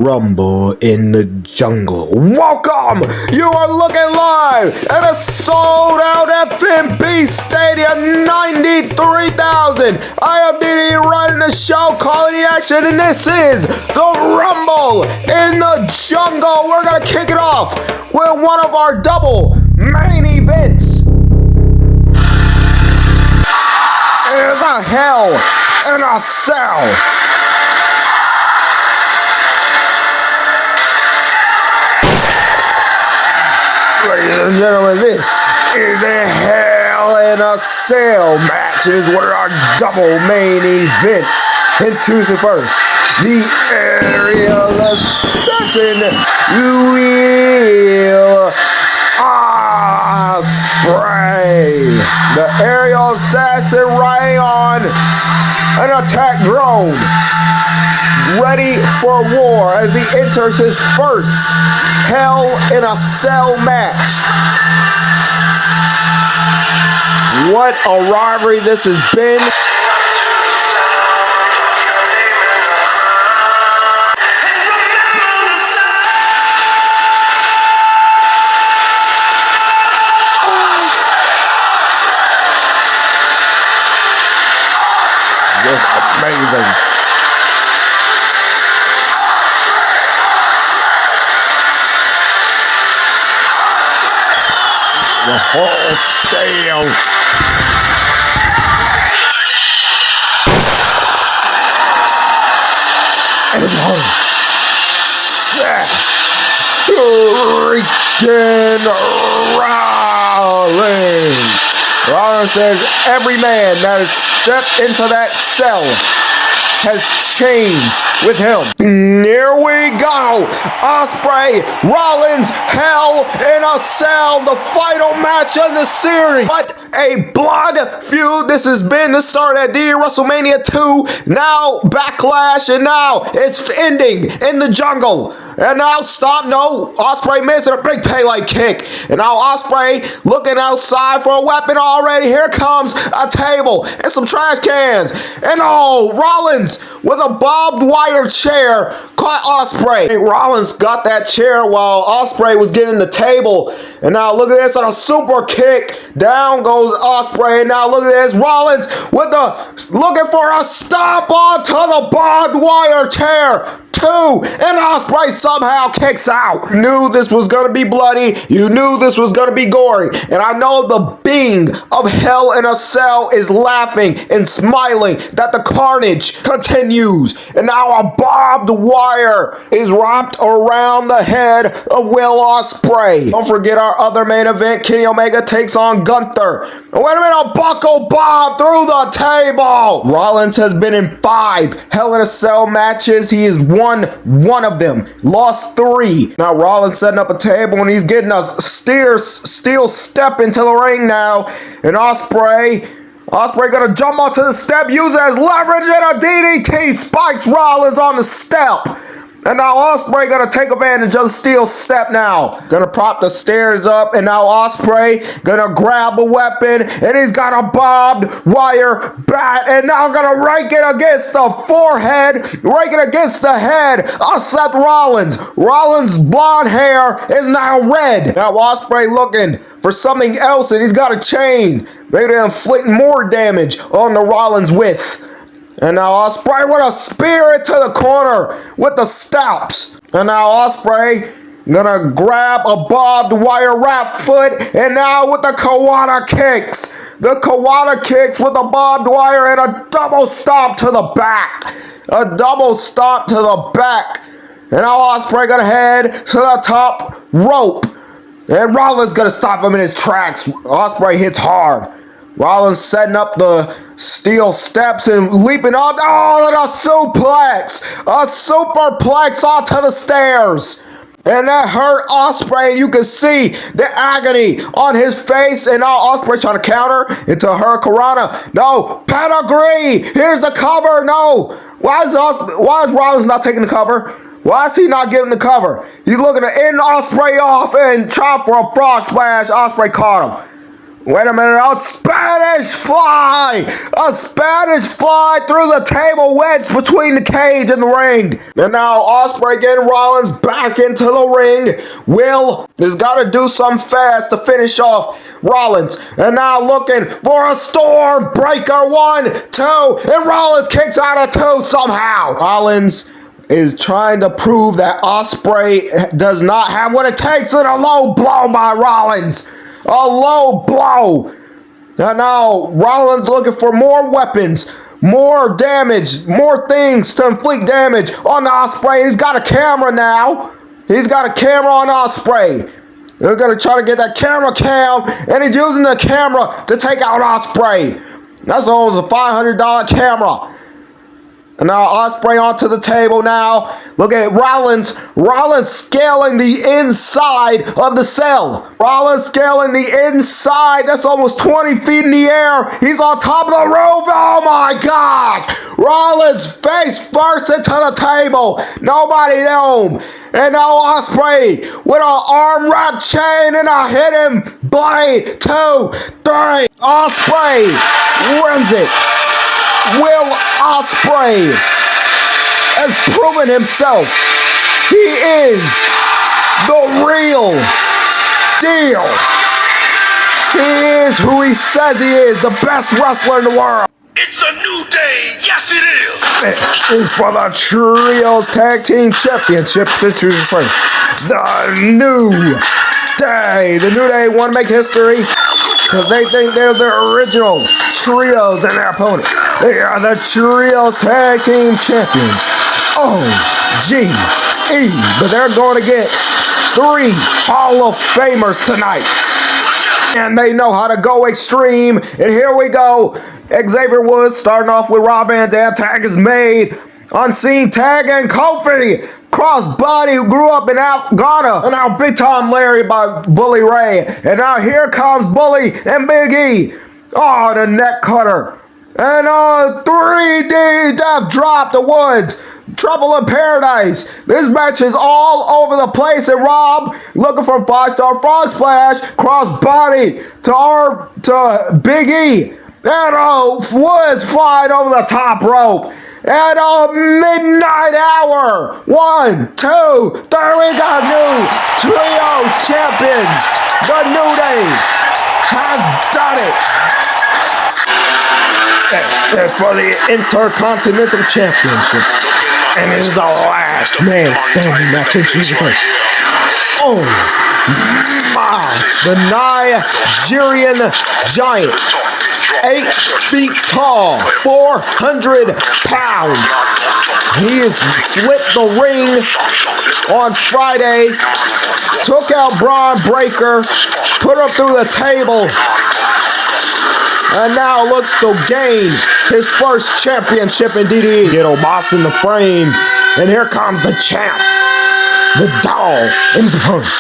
Rumble in the jungle. Welcome! You are looking live at a sold-out FMB Stadium, 93,000. I am DDE running the show, calling the action, and this is the Rumble in the jungle. We're gonna kick it off with one of our double main events. There's a Hell in a Cell. Ladies and gentlemen, this is a Hell in a Cell match. It is one of our double main events. Introducing first, the aerial assassin, Will Ospreay. The aerial assassin riding on an attack drone, ready for war as he enters his first Hell in a Cell match. What a rivalry this has been. Just amazing. The whole stadium. And it's home. Seth freaking Rollins. Rollins says every man that has stepped into that cell has changed with him. Here we go. Ospreay, Rollins, Hell in a Cell, the final match of the series. What a blood feud this has been. This started at DDE WrestleMania 2, now Backlash, and now it's ending in the jungle. And now stop, no, Ospreay missing a big Pele kick. And now Ospreay looking outside for a weapon already. Here comes a table and some trash cans. And oh, Rollins with a barbed wire chair caught Ospreay. Hey, Rollins got that chair while Ospreay was getting the table. And now look at this on a super kick. Down goes Ospreay. And now look at this, Rollins with the, looking for a stomp onto the barbed wire chair. And Ospreay somehow kicks out. You knew this was going to be bloody. You knew this was going to be gory. And I know the being of Hell in a Cell is laughing and smiling that the carnage continues. And now a barbed wire is wrapped around the head of Will Ospreay. Don't forget our other main event. Kenny Omega takes on Gunther. And wait a minute, a buckle bomb through the table. Rollins has been in 5 Hell in a Cell matches. He is won one of them, lost 3. Now Rollins setting up a table and he's getting a steel step into the ring now. And Ospreay gonna jump onto the step, use it as leverage, and a DDT spikes Rollins on the step. And now Ospreay gonna take advantage of the steel step now. Gonna prop the stairs up, and now Ospreay gonna grab a weapon, and he's got a barbed wire bat, and now gonna rake it against the forehead, rake it against the head of Seth Rollins. Rollins' blonde hair is now red. Now Ospreay looking for something else, and he's got a chain. Maybe to inflict more damage on the Rollins with. And now Ospreay with a spear into the corner with the stops. And now Ospreay gonna grab a barbed wire wrap foot. And now with the Kawada kicks. The Kawada kicks with a barbed wire and a double stomp to the back. A double stomp to the back. And now Ospreay gonna head to the top rope. And Rollins gonna stop him in his tracks. Ospreay hits hard. Rollins setting up the steel steps and leaping up. Oh, and a suplex! A superplex onto the stairs. And that hurt Ospreay. You can see the agony on his face. And now Ospreay trying to counter into Hurricanrana. No, pedigree. Here's the cover. No. Why is Rollins not taking the cover? Why is he not getting the cover? He's looking to end Ospreay off and try for a frog splash. Ospreay caught him. Wait a minute, a Spanish fly! A Spanish fly through the table wedge between the cage and the ring. And now Ospreay getting Rollins back into the ring. Will has got to do something fast to finish off Rollins. And now looking for a storm breaker. 1, 2, and Rollins kicks out of 2 somehow. Rollins is trying to prove that Ospreay does not have what it takes in a low blow by Rollins. A low blow. And now Rollins looking for more weapons, more damage, more things to inflict damage on Ospreay. He's got a camera now. He's got a camera on Ospreay. They're going to try to get that camera cam, and he's using the camera to take out Ospreay. That's almost a $500 camera. And now Ospreay onto the table now. Look at Rollins. Rollins scaling the inside of the cell. Rollins scaling the inside. That's almost 20 feet in the air. He's on top of the roof. Oh my gosh. Rollins face first into the table. Nobody home. And now Ospreay with an arm wrap chain and a hidden blade. 2, 3. Ospreay wins it. Will Ospreay has proven himself. He is the real deal. He is who he says he is, the best wrestler in the world. It's a new day. Yes, it is. This is for the Trios Tag Team Championship. To choose first. The New Day. The New Day want to make history because they think they're the original Trios and their opponents. They are the Trios Tag Team Champions. OGE. But they're going against 3 Hall of Famers tonight. And they know how to go extreme. And here we go. Xavier Woods starting off with Rob Van Dam. Tag is made. Unseen tag and Kofi. Crossbody who grew up in Ghana. And now Big Time Larry by Bully Ray. And now here comes Bully and Big E. Oh, the neck cutter. And 3D Death drop the Woods. Trouble in Paradise. This match is all over the place. And Rob looking for 5-star frog splash. Crossbody to Big E. And Woods flying over the top rope. At a midnight hour. 1, 2, 3. We got new Trio champions. The New Day has done it. Yes, for the Intercontinental Championship. And it is our last man standing match in season 1. OMOS, the Nigerian Giant. 8 feet tall, 400 pounds. He has flipped the ring on Friday, took out Bron Breaker, put him through the table, and now looks to gain his first championship in DDE. Get OMOS in the frame, and here comes the champ, the dog, and his opponent.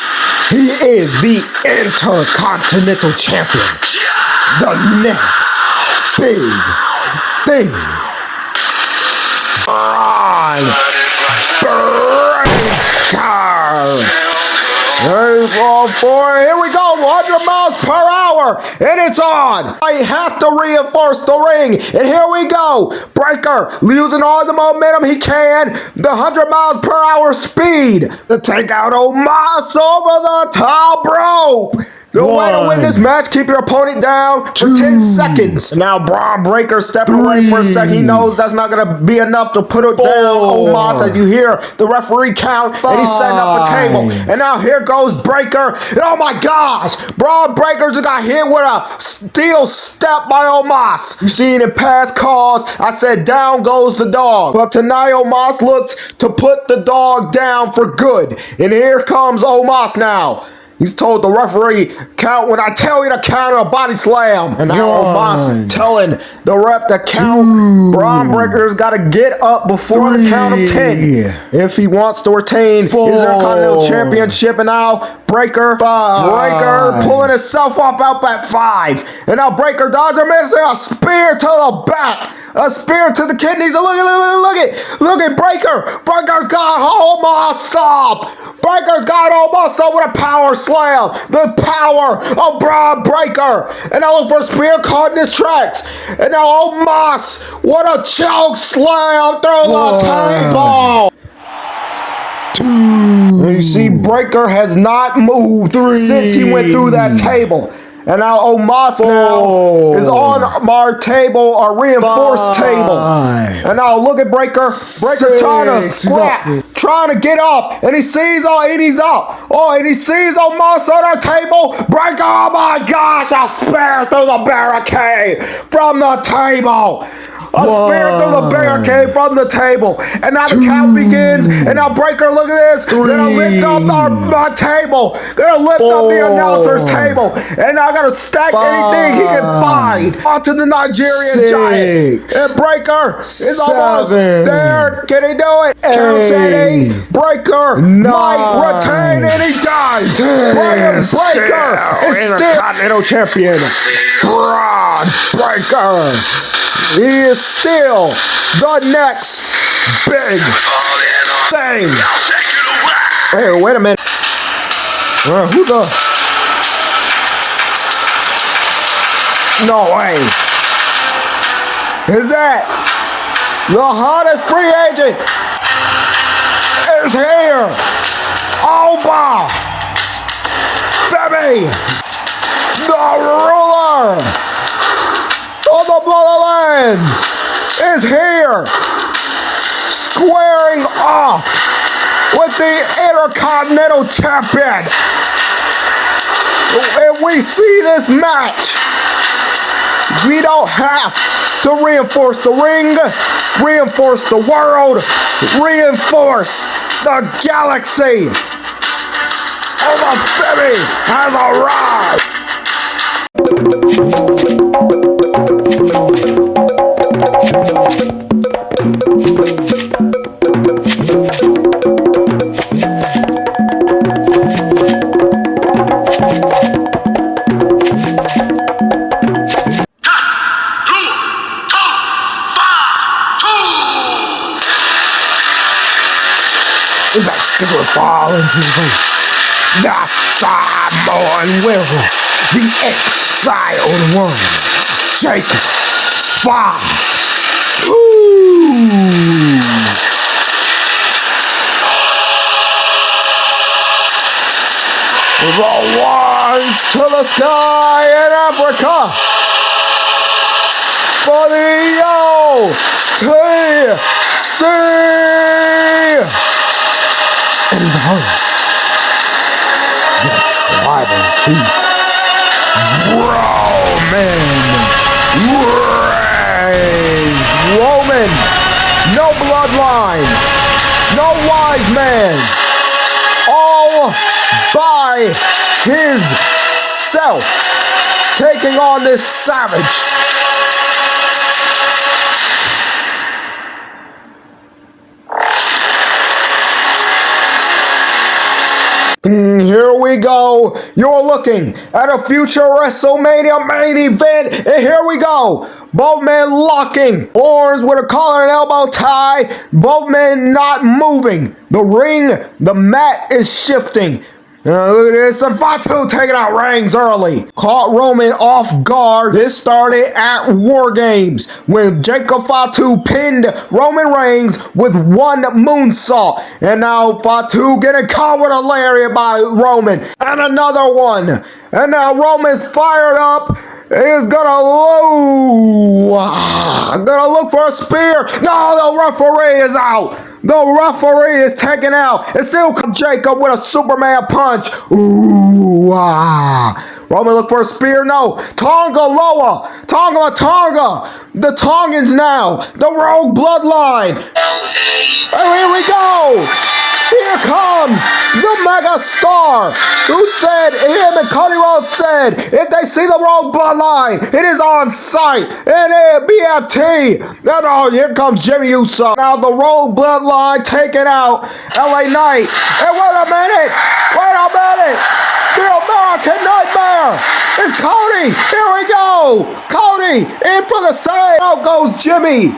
He is the Intercontinental Champion. The next big thing. Bron Breaker. Here we go, 100 miles per hour, and it's on. I have to reinforce the ring, and here we go. Breaker using all the momentum he can, the 100 miles per hour speed to take out OMOS over the top rope. The way to win this match, keep your opponent down for 10 seconds. Now Bron Breaker stepping away for a second. He knows that's not going to be enough to put it down. OMOS, as you hear the referee count, and he's setting up a table. And now here goes Breaker. And oh my gosh, Bron Breaker just got hit with a steel step by OMOS. You seen in past calls, I said down goes the dog. But tonight OMOS looks to put the dog down for good. And here comes OMOS now. He's told the referee, count when I tell you to count a body slam. And now OMOS telling the ref to count. Bron Breaker's got to get up before the count of 10 if he wants to retain his Intercontinental Championship. And now Breaker pulling himself up at 5. And now Breaker dodges him and a spear to the back. A spear to the kidneys. Look at Breaker. Breaker's got OMOS stop. Breaker's got OMOS up with a power slam. slam, the power of Bron Breaker. And now look for a spear caught in his tracks. And now OMOS, what a choke slam through the table. And you see, Breaker has not moved since he went through that table. And now OMOS now is on our table, our reinforced table. And now look at Breaker. Breaker trying to scrap, trying to get up. And he sees, and he's up. And he sees OMOS on our table. Breaker, oh my gosh, a spear through the barricade from the table. A spear through the barricade from the table. And now the count begins. And now Breaker, look at this. Gonna lift up our table. Gonna lift up the announcer's table. And now gonna stack anything he can find onto the Nigerian giant. And Breaker is almost there. Can he do it? Counts at 8. Breaker might retain, and he does. Breaker is still Intercontinental Champion. Bron Breaker. He is still the next big thing. Hey, wait a minute. Who the? No way. Is that the hottest free agent is here? Oba Femi, the ruler of the Motherlands, is here, squaring off with the Intercontinental Champion. And we see this match. We don't have to reinforce the ring, reinforce the world, reinforce the galaxy. Oba Femi has arrived. Is that sticker fall into the face? The Samoan will, the exiled one, Jacob Fatu. The ones to the sky in Africa for the OTC. It is her, the tribal chief, Roman Reigns. Roman, no bloodline, no wise man, all by himself, taking on this savage. Here we go. You're looking at a future WrestleMania main event. And here we go. Both men locking arms with a collar and elbow tie. Both men not moving. The ring, the mat is shifting. Look at this. Fatu taking out Reigns early. Caught Roman off guard. This started at War Games when Jacob Fatu pinned Roman Reigns with one moonsault. And now Fatu getting caught with a lariat by Roman. And another one. And now Roman's fired up. He's gonna look for a spear. No, the referee is out. The referee is taken out. And still Jacob with a Superman punch. Ooh, Roman look for a spear. No. Tonga lower. Tonga. The Tongans now. The Rogue Bloodline. And here we go. Here comes the mega star who said, him and Cody Rhodes said, if they see the Rogue Bloodline, it is on site. And BFT. And here comes Jimmy Uso. Now the Rogue Bloodline taking out LA Knight. And wait a minute. The American Nightmare. It's Cody. Here we go. Cody in for the save. Out goes Jimmy.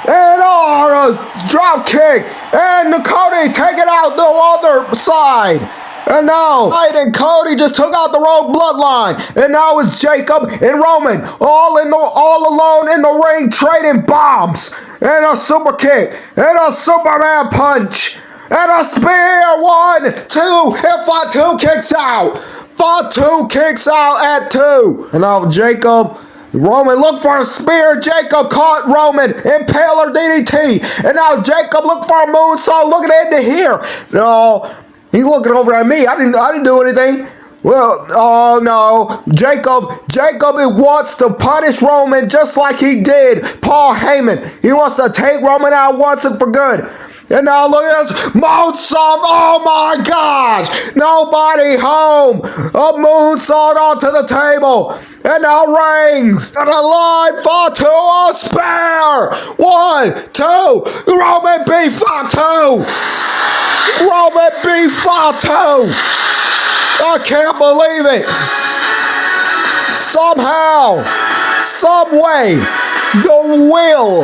And the drop kick. And Cody taking out the other side. And now, Knight and Cody just took out the Road Bloodline. And now it's Jacob and Roman all alone in the ring trading bombs. And a super kick. And a Superman punch. And a spear. 1, 2. And Fatu kicks out. Fatu kicks out at 2. And now Jacob... Roman looked for a spear. Jacob caught Roman. Impaler DDT. And now Jacob looked for a moonsault. Looking into here. No... He's looking over at me. I didn't do anything. Well, oh no. Jacob, it wants to punish Roman just like he did Paul Heyman. He wants to take Roman out once and for good. And now look at this moonsault. Oh my gosh. Nobody home. A moonsault onto the table. And now Reigns. And a line Fatu. A spear. 1, 2. Roman beat Fatu. Roman beat Fatu. I can't believe it. Somehow, some way, the will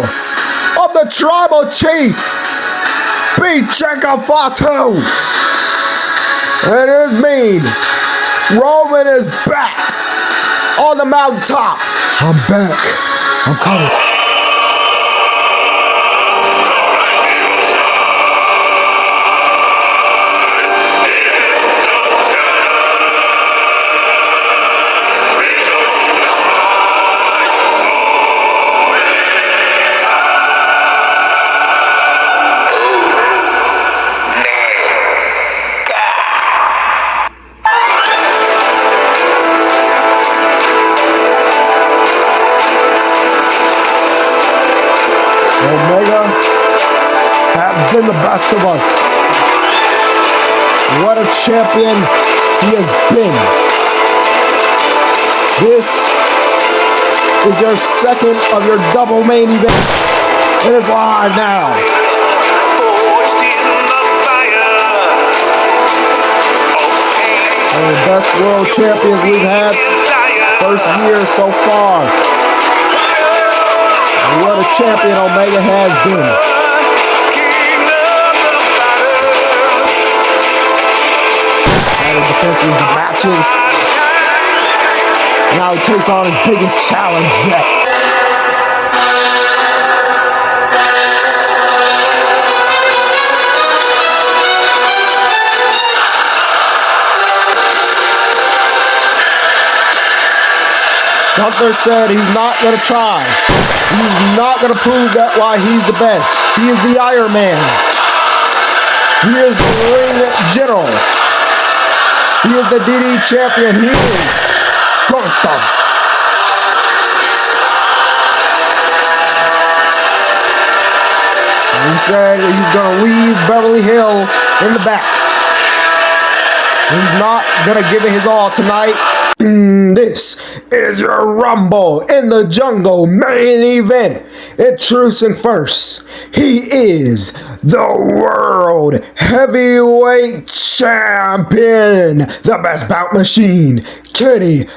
of the tribal chief beat Jacob Fatu. It is mean. Roman is back on the mountaintop. I'm back. I'm coming. Omega has been the best of us. What a champion he has been. This is your second of your double main event. It is live now. One of the best world champions we've had first year so far. What a champion Omega has been. Added defenses, the matches. Now he takes on his biggest challenge yet. Gunther said he's not going to try. He's not going to prove that why he's the best. He is the Iron Man. He is the ring general. He is the DDE champion. He is Gunther. He said he's going to leave Beverly Hill in the back. He's not going to give it his all tonight. This is your Rumble in the Jungle main event. Introducing first, he is the World Heavyweight Champion, the best bout machine, Kenny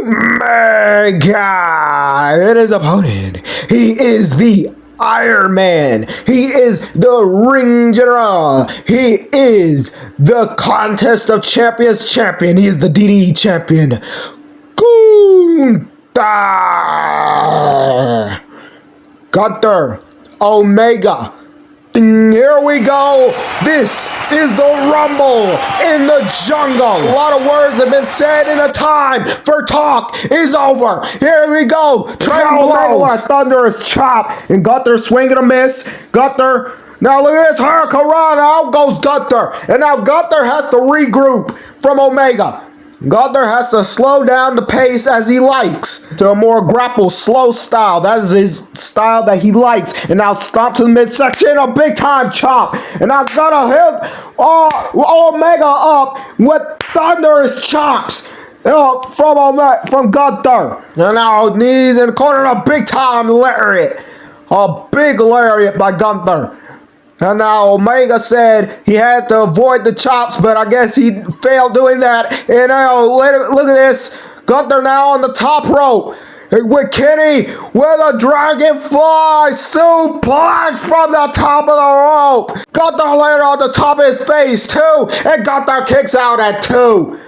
Omega. And his opponent, he is the Iron Man. He is the ring general. He is the contest of champions champion. He is the DDE champion. Gunther Omega. Here we go. This is the Rumble in the Jungle. A lot of words have been said and the time for talk is over. Here we go. Trading blows. A thunderous chop. And Gunther swinging a miss. Gunther. Now look at this Hurricane Run. Out goes Gunther. And now Gunther has to regroup from Omega. Gunther has to slow down the pace as he likes to a more grapple slow style. That is his style that he likes. And now stomp to the midsection, a big time chop. And now gonna hit Omega up with thunderous chops from Gunther. And now knees in the corner, a big time lariat. A big lariat by Gunther. And now Omega said he had to avoid the chops, but I guess he failed doing that. And now look at this. Gunther now on the top rope. with Kenny with a dragonfly suplex from the top of the rope. Gunther landed on the top of his face too, and Gunther kicks out at 2.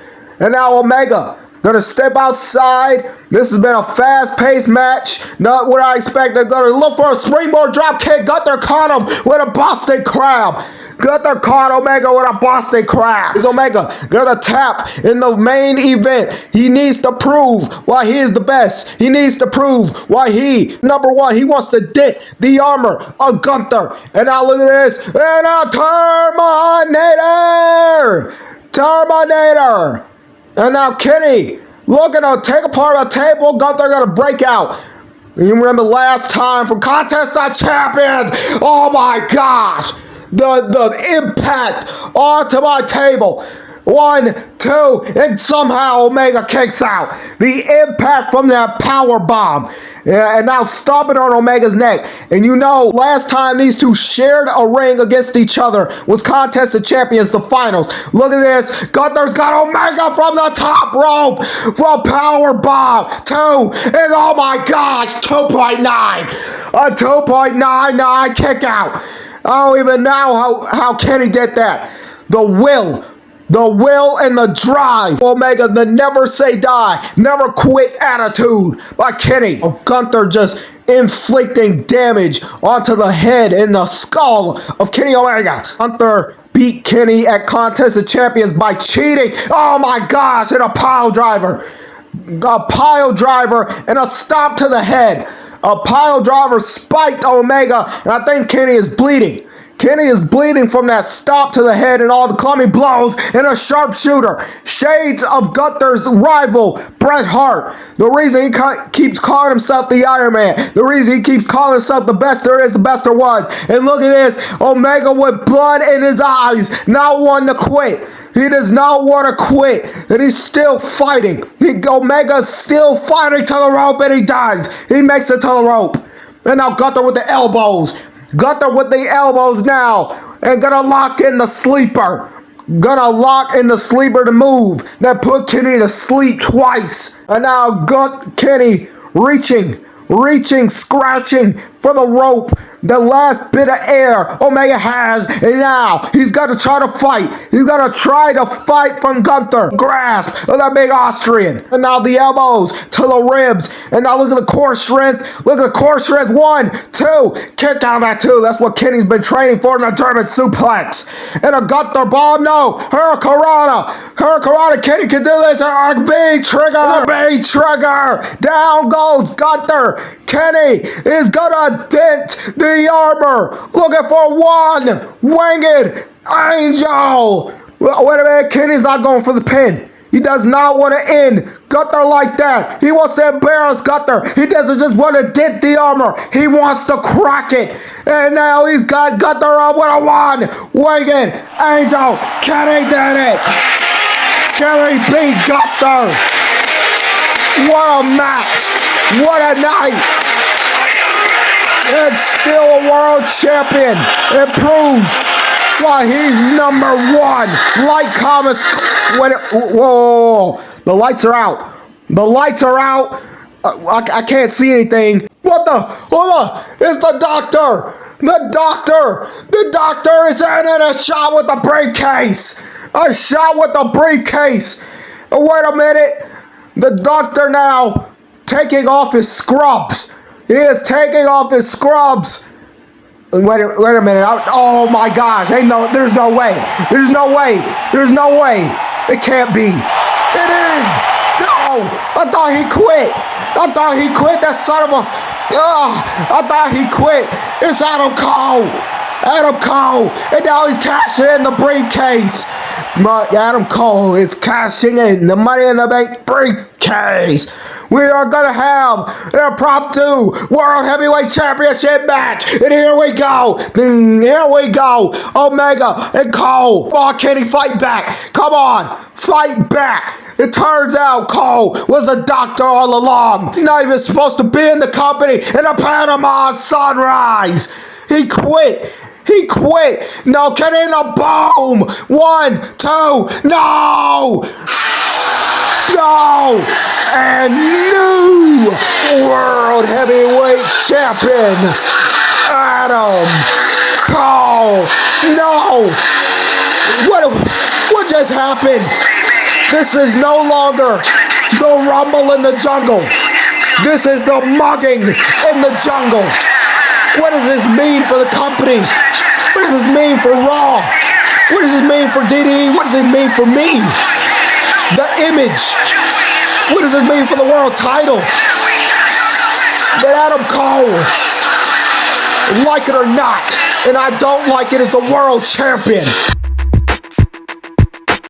And now Omega gonna step outside. This has been a fast-paced match. Not what I expected. Gonna look for a springboard drop kick. Gunther caught him with a Boston Crab. Gunther caught Omega with a Boston Crab. Is Omega gonna tap in the main event? He needs to prove why he is the best. He needs to prove why he, number one, he wants to dent the armor of Gunther. And now look at this. And a Terminator. And now Kenny looking to take apart a table. Gunther gonna break out. And you remember last time from Contest of Champions. Oh my gosh. The impact onto my table. 1, 2, and somehow Omega kicks out. The impact from that power bomb. Yeah, and now stomping on Omega's neck. And you know, last time these two shared a ring against each other was Contest of Champions, the finals. Look at this. Gunther's got Omega from the top rope for power bomb. 2, and oh my gosh, 2.9. A 2.99 kick out. I don't even know how Kenny did that. The will and the drive. Omega, the never say die, never quit attitude by Kenny. Gunther just inflicting damage onto the head and the skull of Kenny Omega. Gunther beat Kenny at Contest of Champions by cheating. Oh my gosh, and a pile driver. A pile driver and a stomp to the head. A pile driver spiked Omega, and I think Kenny is bleeding. Kenny is bleeding from that stomp to the head and all the clummy blows and a sharpshooter. Shades of Gunther's rival, Bret Hart. The reason he keeps calling himself the Iron Man. The reason he keeps calling himself the best there is, the best there was. And look at this. Omega with blood in his eyes. Not wanting to quit. He does not want to quit. And he's still fighting. Omega's still fighting to the rope, and he does. He makes it to the rope. And now Gunther with the elbows. Gunther with the elbows now, and gonna lock in the sleeper. Gonna lock in the sleeper to move. That put Kenny to sleep twice. And now Kenny reaching, scratching for the rope. The last bit of air Omega has, and now he's got to try to fight. He's got to try to fight from Gunther. Grasp of that big Austrian. And now the elbows to the ribs. And now look at the core strength. Look at the core strength. 1, 2. Kick out at 2. That's what Kenny's been training for in a German suplex. And a Gunther bomb. No. Hurricanrana. Kenny can do this. Big trigger. Down goes Gunther. Kenny is gonna dent the armor. Looking for 1 winged angel. Wait a minute. Kenny's not going for the pin. He does not want to end Gunther like that. He wants to embarrass Gunther. He doesn't just want to dent the armor. He wants to crack it. And now he's got Gunther up with a 1 winged angel. Kenny did it. Kenny beat Gunther. What a match. What a night. And still a world champion. It proves why he's number 1. Like, comment, whoa. The lights are out. The lights are out. I can't see anything. What the? Hold on. It's the doctor. The doctor is in a shot with the briefcase. A shot with the briefcase. Wait a minute. The doctor now taking off his scrubs. He is taking off his scrubs. Wait a minute. Oh my gosh. There's no way. There's no way. It can't be. It is. No. I thought he quit. That son of a... I thought he quit. It's Adam Cole. And now he's cashing in the briefcase. Adam Cole is cashing in the Money in the Bank briefcase. We are going to have an impromptu World Heavyweight Championship match. And here we go. Omega and Cole. Come on, Kenny, fight back. Come on, fight back. It turns out Cole was the doctor all along. He's not even supposed to be in the company in a Panama Sunrise. He quit. No, get in a boom. 1, 2, no. No! And new World Heavyweight Champion, Adam Cole. No! What just happened? This is no longer the Rumble in the Jungle. This is the mugging in the jungle. What does this mean for the company? What does this mean for Raw? What does this mean for DDE? What does this mean for me? The image. What does this mean for the world title? But Adam Cole, like it or not, and I don't like it, is the world champion.